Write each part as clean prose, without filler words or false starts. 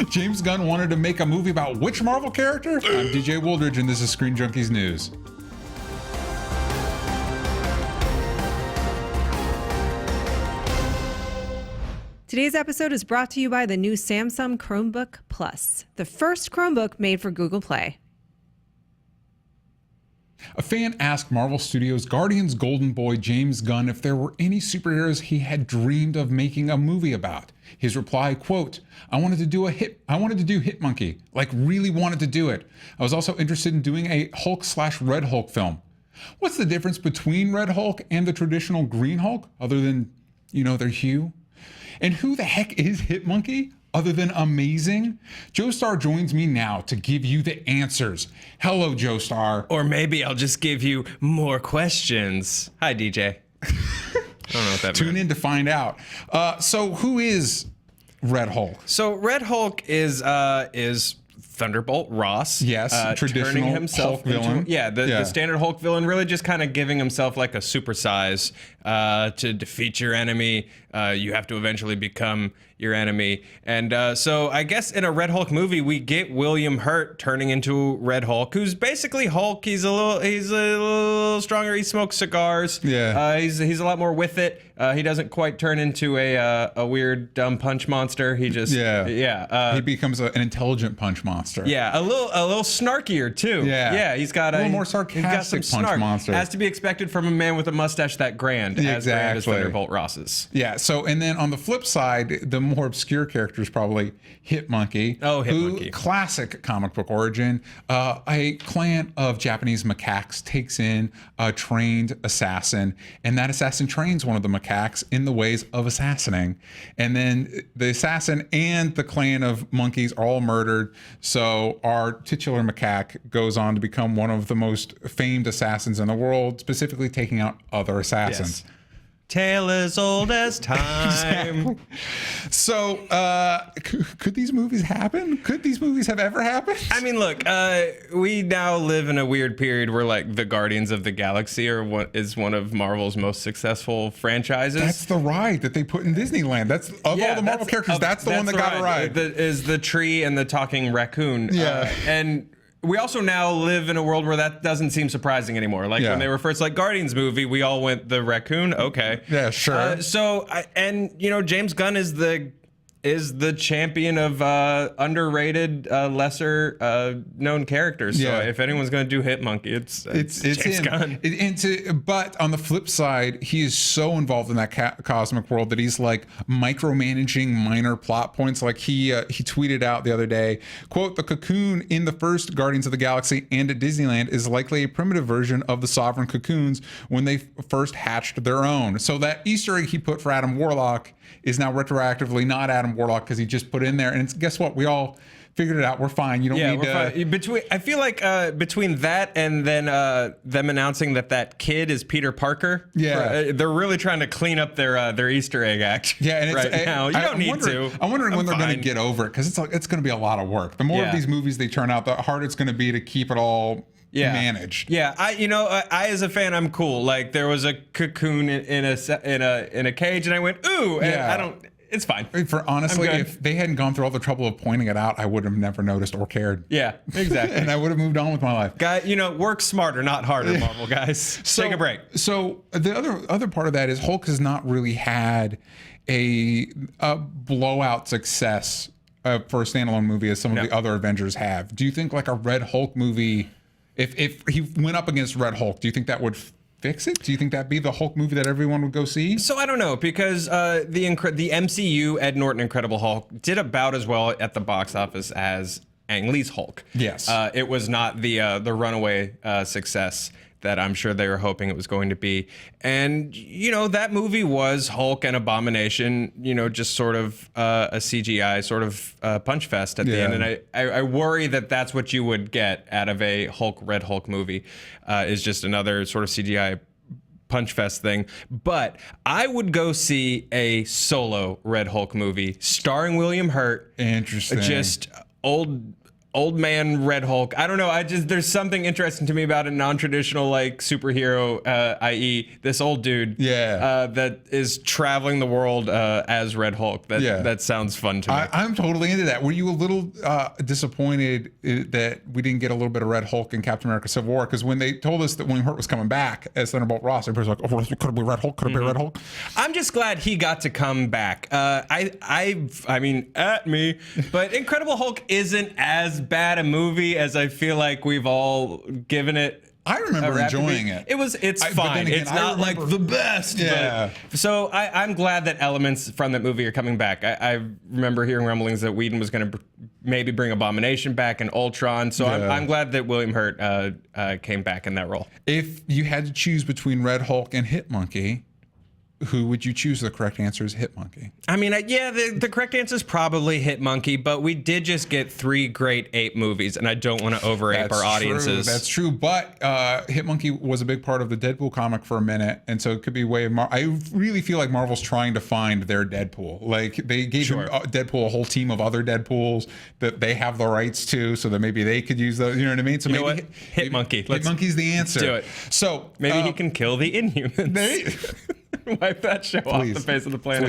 James Gunn wanted to make a movie about which Marvel character? I'm DJ Wooldridge, and this is Screen Junkies News. Today's episode is brought to you by the new Samsung Chromebook Plus, the first Chromebook made for Google Play. A fan asked Marvel Studios' Guardians golden boy James Gunn if there were any superheroes he had dreamed of making a movie about. His reply, quote, I wanted to do Hitmonkey, like really wanted to do it. I was also interested in doing a Hulk/Red Hulk film. What's the difference between Red Hulk and the traditional Green Hulk, other than, their hue? And who the heck is Hitmonkey, other than amazing? Joestar joins me now to give you the answers. Hello, Joestar. Or maybe I'll just give you more questions. Hi, DJ. I don't know what that Tune in to find out. So who is Red Hulk? So Red Hulk is Thunderbolt Ross. Yes, traditional Hulk villain. The standard Hulk villain, really just kind of giving himself like a super size to defeat your enemy. You have to eventually become your enemy. And so I guess in a Red Hulk movie, we get William Hurt turning into Red Hulk, who's basically Hulk. He's a little stronger. He smokes cigars. Yeah. He's a lot more with it. He doesn't quite turn into a weird dumb punch monster. He just he becomes an intelligent punch monster. Yeah, a little snarkier too. Yeah, he's got a little more sarcastic punch monster. As to be expected from a man with a mustache that grand, as grand as Thunderbolt Ross's. Yeah. So, and then on the flip side, the more obscure character is probably Hitmonkey. Oh, Hitmonkey. Classic comic book origin. A clan of Japanese macaques takes in a trained assassin, and that assassin trains one of the macaques in the ways of assassinating. And then the assassin and the clan of monkeys are all murdered. So our titular macaque goes on to become one of the most famed assassins in the world, specifically taking out other assassins. Yes. Tale as old as time. Exactly. So, could these movies happen? Could these movies have ever happened? I mean, look, we now live in a weird period where, like, the Guardians of the Galaxy is one of Marvel's most successful franchises. That's the ride that they put in Disneyland. That's all the Marvel characters. That's the one that got a ride. Is the tree and the talking raccoon. Yeah, and we also now live in a world where that doesn't seem surprising anymore. Like when they were first like Guardians movie, we all went the raccoon. Okay. Yeah, sure. James Gunn is the champion of underrated, lesser known characters. So if anyone's going to do Hitmonkey, it's James Gunn. But on the flip side, he is so involved in that cosmic world that he's like micromanaging minor plot points. Like he tweeted out the other day, quote, "The cocoon in the first Guardians of the Galaxy and at Disneyland is likely a primitive version of the Sovereign cocoons when they first hatched their own." So that Easter egg he put for Adam Warlock is now retroactively not Adam Warlock because he just put in there. And guess what? We all figured it out. We're fine. You don't need to. I feel like between that and then them announcing that kid is Peter Parker. Yeah, they're really trying to clean up their Easter egg act. Yeah, and right now you don't need to. I'm wondering when they're going to get over it because it's going to be a lot of work. The more of these movies they turn out, the harder it's going to be to keep it all managed. Yeah, I as a fan, I'm cool. Like there was a cocoon in a cage, and I went ooh, and I don't. It's fine. Honestly, if they hadn't gone through all the trouble of pointing it out, I would have never noticed or cared. Yeah, exactly. And I would have moved on with my life. Guy, work smarter, not harder, Marvel guys. Take a break. So the other part of that is Hulk has not really had a blowout success for a standalone movie as some of the other Avengers have. Do you think like a Red Hulk movie, if he went up against Red Hulk, do you think that would fix it? Do you think that'd be the Hulk movie that everyone would go see? So I don't know, because the MCU Ed Norton Incredible Hulk did about as well at the box office as Ang Lee's Hulk. Yes. It was not the runaway success that I'm sure they were hoping it was going to be. And, that movie was Hulk and Abomination, just sort of a CGI sort of punch fest at the end. And I worry that that's what you would get out of a Red Hulk movie, is just another sort of CGI punch fest thing. But I would go see a solo Red Hulk movie starring William Hurt. Interesting. Just old old man Red Hulk. I don't know. There's something interesting to me about a non-traditional like superhero, i.e., this old dude, that is traveling the world as Red Hulk. That sounds fun to me. I'm totally into that. Were you a little disappointed that we didn't get a little bit of Red Hulk in Captain America: Civil War? Because when they told us that William Hurt was coming back as Thunderbolt Ross, everybody's like, "Oh, could it be Red Hulk? Could it be Red Hulk?" I'm just glad he got to come back. I mean, at me, but Incredible Hulk isn't as bad a movie as I feel like we've all given it. I remember enjoying it. It's fine. Again, it's not like the best. Yeah. So I'm glad that elements from that movie are coming back. I remember hearing rumblings that Whedon was going to maybe bring Abomination back and Ultron. So I'm glad that William Hurt came back in that role. If you had to choose between Red Hulk and Hitmonkey, who would you choose? The correct answer is Hitmonkey. I mean, the correct answer is probably Hitmonkey, but we did just get 3 great ape movies, and I don't want to overape our audiences. That's true, but Hitmonkey was a big part of the Deadpool comic for a minute, and so it could be I really feel like Marvel's trying to find their Deadpool. Like, they gave Deadpool a whole team of other Deadpools that they have the rights to, so that maybe they could use those, you know what I mean? So maybe Hitmonkey. Hitmonkey's the answer. Do it. So maybe he can kill the Inhumans. Wipe that show off the face of the planet.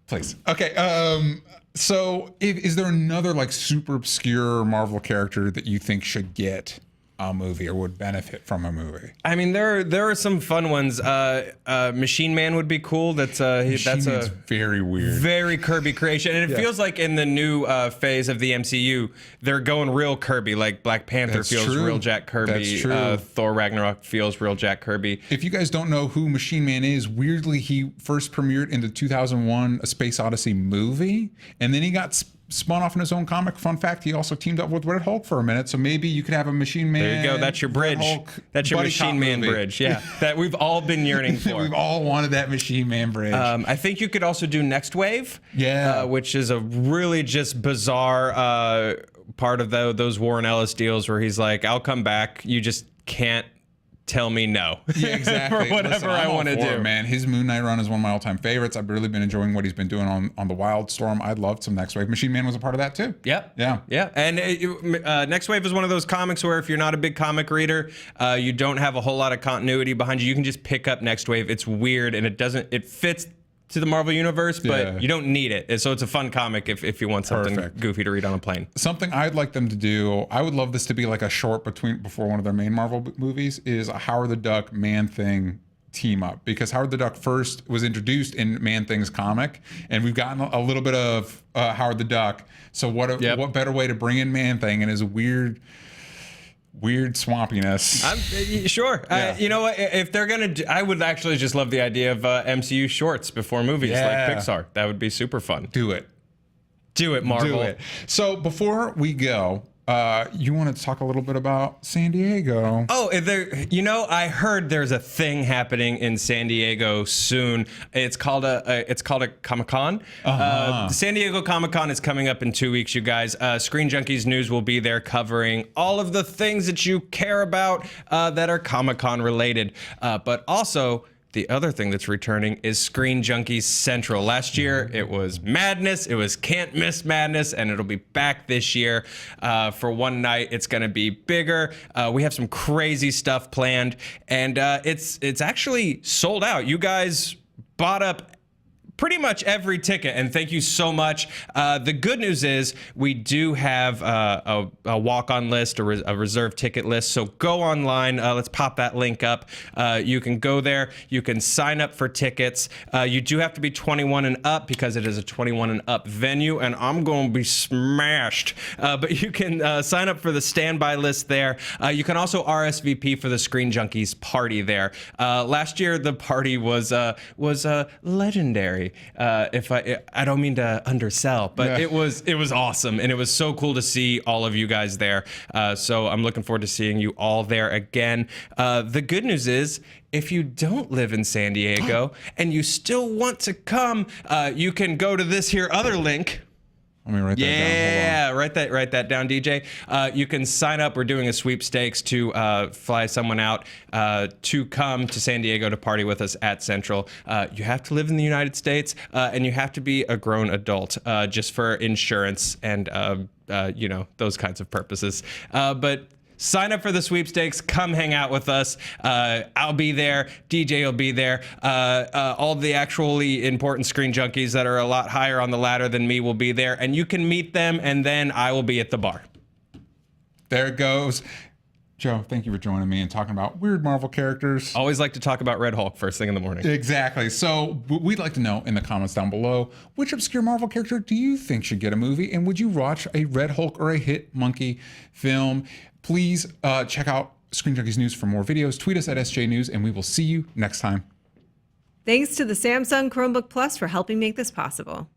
Please. Okay. So is there another like super obscure Marvel character that you think should get a movie or would benefit from a movie? I mean, there are some fun ones. Machine Man would be cool. That's very weird, very Kirby creation, and it feels like in the new phase of the MCU, they're going real Kirby. Like Black Panther feels real Jack Kirby. That's true. Thor Ragnarok feels real Jack Kirby. If you guys don't know who Machine Man is, weirdly he first premiered in the 2001 A Space Odyssey movie, and then he got spun off in his own comic. Fun fact, he also teamed up with Red Hulk for a minute, so maybe you could have a Machine Man. There you go. That's your bridge. That's your Machine Man bridge. Yeah, that we've all been yearning for. We've all wanted that Machine Man bridge. I think you could also do Next Wave. Yeah, which is a really just bizarre part of those Warren Ellis deals where he's like, "I'll come back. You just can't tell me no." Yeah, exactly. For whatever I want to do. Man, his Moon Knight run is one of my all-time favorites. I've really been enjoying what he's been doing on the Wildstorm. I loved some Next Wave. Machine Man was a part of that too. Yep. Yeah. And Next Wave is one of those comics where if you're not a big comic reader, you don't have a whole lot of continuity behind you. You can just pick up Next Wave. It's weird and it fits to the Marvel universe, but you don't need it. So it's a fun comic if you want something goofy to read on a plane. Something I'd like them to do, I would love this to be like a short before one of their main Marvel movies, is a Howard the Duck Man-Thing team up, because Howard the Duck first was introduced in Man-Thing's comic, and we've gotten a little bit of Howard the Duck. So what better way to bring in Man-Thing and his weird swampiness. Sure. Yeah. You know what? If they're going to I would actually just love the idea of MCU shorts before movies like Pixar. That would be super fun. Do it. Do it, Marvel. Do it. So before we go, you wanted to talk a little bit about San Diego. Oh, I heard there's a thing happening in San Diego soon. It's called a Comic-Con. San Diego Comic-Con is coming up in 2 weeks, you guys. ScreenJunkies News will be there covering all of the things that you care about that are Comic-Con related. But also, the other thing that's returning is Screen Junkies Central. Last year, it was madness. It was can't miss madness, and it'll be back this year for one night. It's going to be bigger. We have some crazy stuff planned, and it's actually sold out. You guys bought up pretty much every ticket, and thank you so much. The good news is we do have a walk-on list, a reserve ticket list, so go online. Let's pop that link up. You can go there. You can sign up for tickets. You do have to be 21 and up because it is a 21 and up venue, and I'm going to be smashed. But you can sign up for the standby list there. You can also RSVP for the Screen Junkies party there. Last year, the party was legendary. If I don't mean to undersell, but it was awesome, and it was so cool to see all of you guys there. So I'm looking forward to seeing you all there again. The good news is, if you don't live in San Diego and you still want to come, you can go to this here other link. Let me write that down. Hold on. Yeah, write that down, DJ. You can sign up. We're doing a sweepstakes to fly someone out to come to San Diego to party with us at Central. You have to live in the United States, and you have to be a grown adult, just for insurance and those kinds of purposes. But sign up for the sweepstakes. Come hang out with us. I'll be there. DJ will be there. All the actually important Screen Junkies that are a lot higher on the ladder than me will be there. And you can meet them, and then I will be at the bar. There it goes. Joe, thank you for joining me and talking about weird Marvel characters. Always like to talk about Red Hulk first thing in the morning. Exactly. So we'd like to know in the comments down below, which obscure Marvel character do you think should get a movie? And would you watch a Red Hulk or a Hit Monkey film? Please check out Screen Junkies News for more videos. Tweet us at SJ News, and we will see you next time. Thanks to the Samsung Chromebook Plus for helping make this possible.